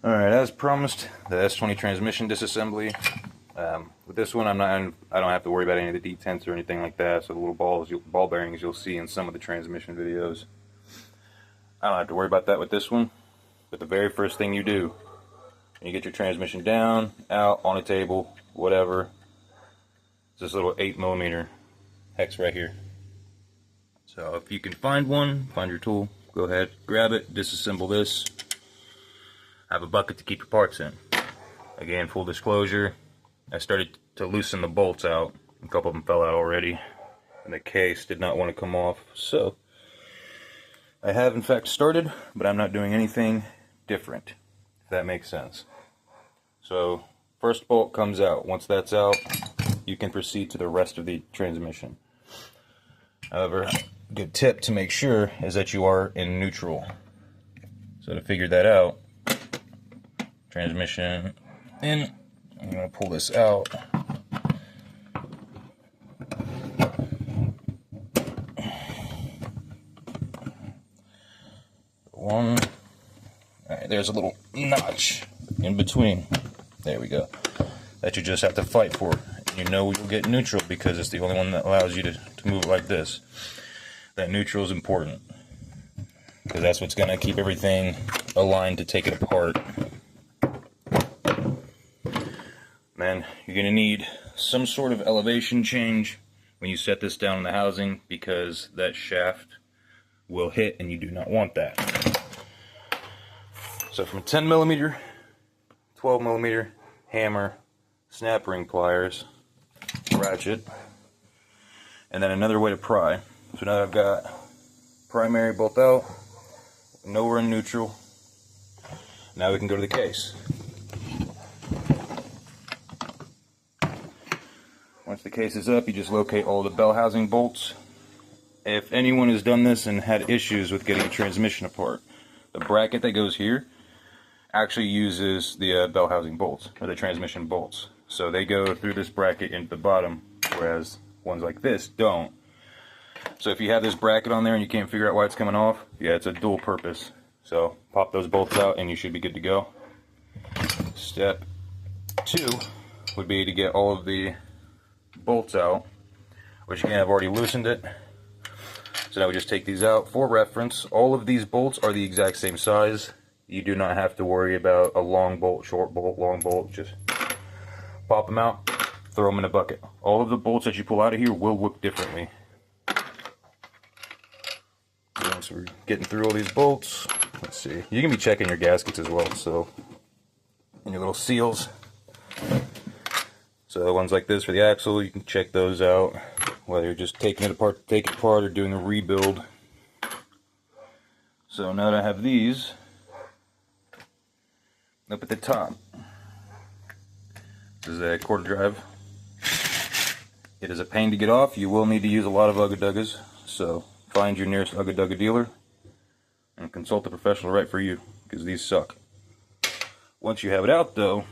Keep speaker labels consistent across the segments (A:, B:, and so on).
A: Alright, as promised, the S20 transmission disassembly. With this one, I don't have to worry about any of the detents or anything like that. So the little ball bearings you'll see in some of the transmission videos, I don't have to worry about that with this one. But the very first thing you do, when you get your transmission down, out, on a table, whatever, it's this little 8mm hex right here. So if you can find one, find your tool, go ahead, grab it, disassemble this. Have a bucket to keep your parts in. Again, full disclosure, I started to loosen the bolts out. A couple of them fell out already, and the case did not want to come off. So I have in fact started, but I'm not doing anything different, if that makes sense. So first bolt comes out. Once that's out, you can proceed to the rest of the transmission. However, a good tip to make sure is that you are in neutral. So to figure that out, transmission in, I'm going to pull this out. One, alright, there's a little notch in between. There we go. That you just have to fight for. You know you'll get neutral because it's the only one that allows you to move it like this. That neutral is important, because that's what's going to keep everything aligned to take it apart. Then you're going to need some sort of elevation change when you set this down in the housing, because that shaft will hit and you do not want that. So from 10mm, 12mm, hammer, snap ring pliers, ratchet, and then another way to pry. So now I've got primary bolt out, nowhere in neutral. Now we can go to the case. Once the case is up, you just locate all the bell housing bolts. If anyone has done this and had issues with getting a transmission apart, the bracket that goes here actually uses the bell housing bolts, or the transmission bolts. So they go through this bracket into the bottom, whereas ones like this don't. So if you have this bracket on there and you can't figure out why it's coming off, yeah, it's a dual purpose. So pop those bolts out and you should be good to go. Step 2 would be to get all of the bolts out, which again I've already loosened it. So now we just take these out. For reference, all of these bolts are the exact same size. You do not have to worry about a long bolt, short bolt, long bolt. Just pop them out, throw them in a bucket. All of the bolts that you pull out of here will look differently. Once we're getting through all these bolts, let's see. You can be checking your gaskets as well, so, and your little seals. So ones like this for the axle, you can check those out, whether you're just taking it apart to take it apart or doing a rebuild. So now that I have these up at the top, this is a quarter drive. It is a pain to get off. You will need to use a lot of ugga-duggas, so find your nearest ugga-dugga dealer and consult a professional right for you, because these suck. Once you have it out though,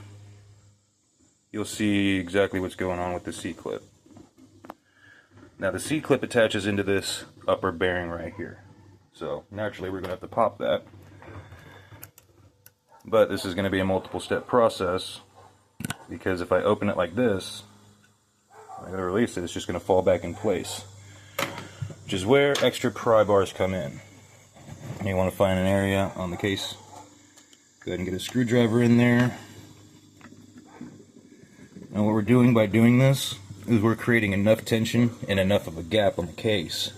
A: you'll see exactly what's going on with the C-clip. Now the C-clip attaches into this upper bearing right here. So naturally we're going to have to pop that. But this is going to be a multiple step process, because if I open it like this, I'm going to release it, it's just going to fall back in place. Which is where extra pry bars come in. You want to find an area on the case. Go ahead and get a screwdriver in there. And what we're doing by doing this is we're creating enough tension and enough of a gap on the case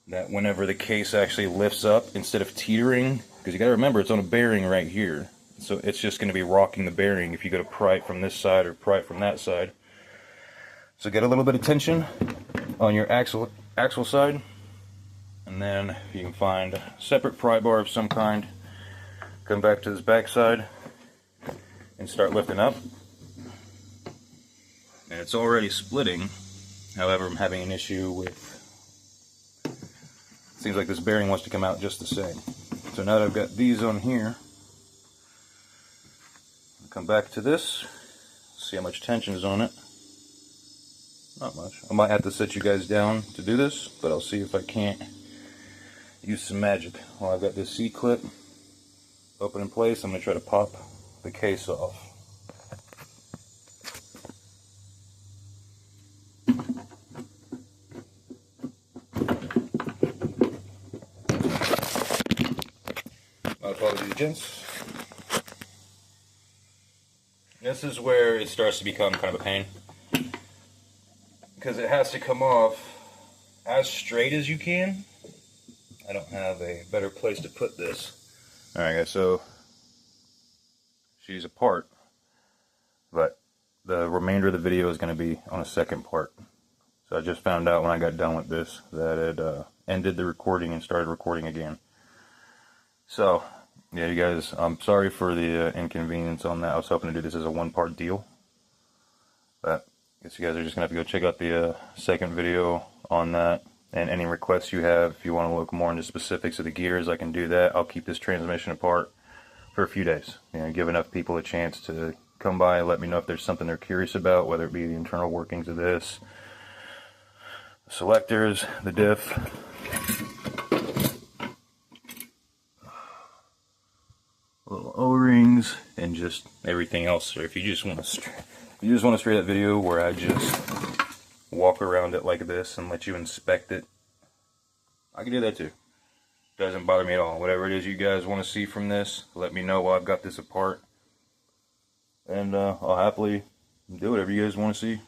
A: that whenever the case actually lifts up, instead of teetering, because you got to remember it's on a bearing right here, so it's just going to be rocking the bearing if you go to pry it from this side or pry it from that side. So get a little bit of tension on your axle side, and then you can find a separate pry bar of some kind, come back to this back side and start lifting up. And it's already splitting. However, I'm having an issue with, it seems like this bearing wants to come out just the same. So now that I've got these on here, I'll come back to this, see how much tension is on it. Not much. I might have to set you guys down to do this, but I'll see if I can't use some magic. Well, I've got this C-clip open in place. I'm going to try to pop the case off. My apologies, gents. This is where it starts to become kind of a pain, because it has to come off as straight as you can. I don't have a better place to put this. Alright guys, so she's apart, but the remainder of the video is going to be on a second part. So I just found out when I got done with this that it ended the recording and started recording again. So yeah, you guys, I'm sorry for the inconvenience on that. I was hoping to do this as a one-part deal, but I guess you guys are just going to have to go check out the second video on that. And any requests you have, if you want to look more into specifics of the gears, I can do that. I'll keep this transmission apart for a few days. You know, give enough people a chance to come by and let me know if there's something they're curious about, whether it be the internal workings of this, the selectors, the diff, little O-rings, and just everything else. Or if you just want to straight up video where I just walk around it like this and let you inspect it, I can do that too. Doesn't bother me at all. Whatever it is you guys want to see from this, let me know while I've got this apart, and I'll happily do whatever you guys want to see.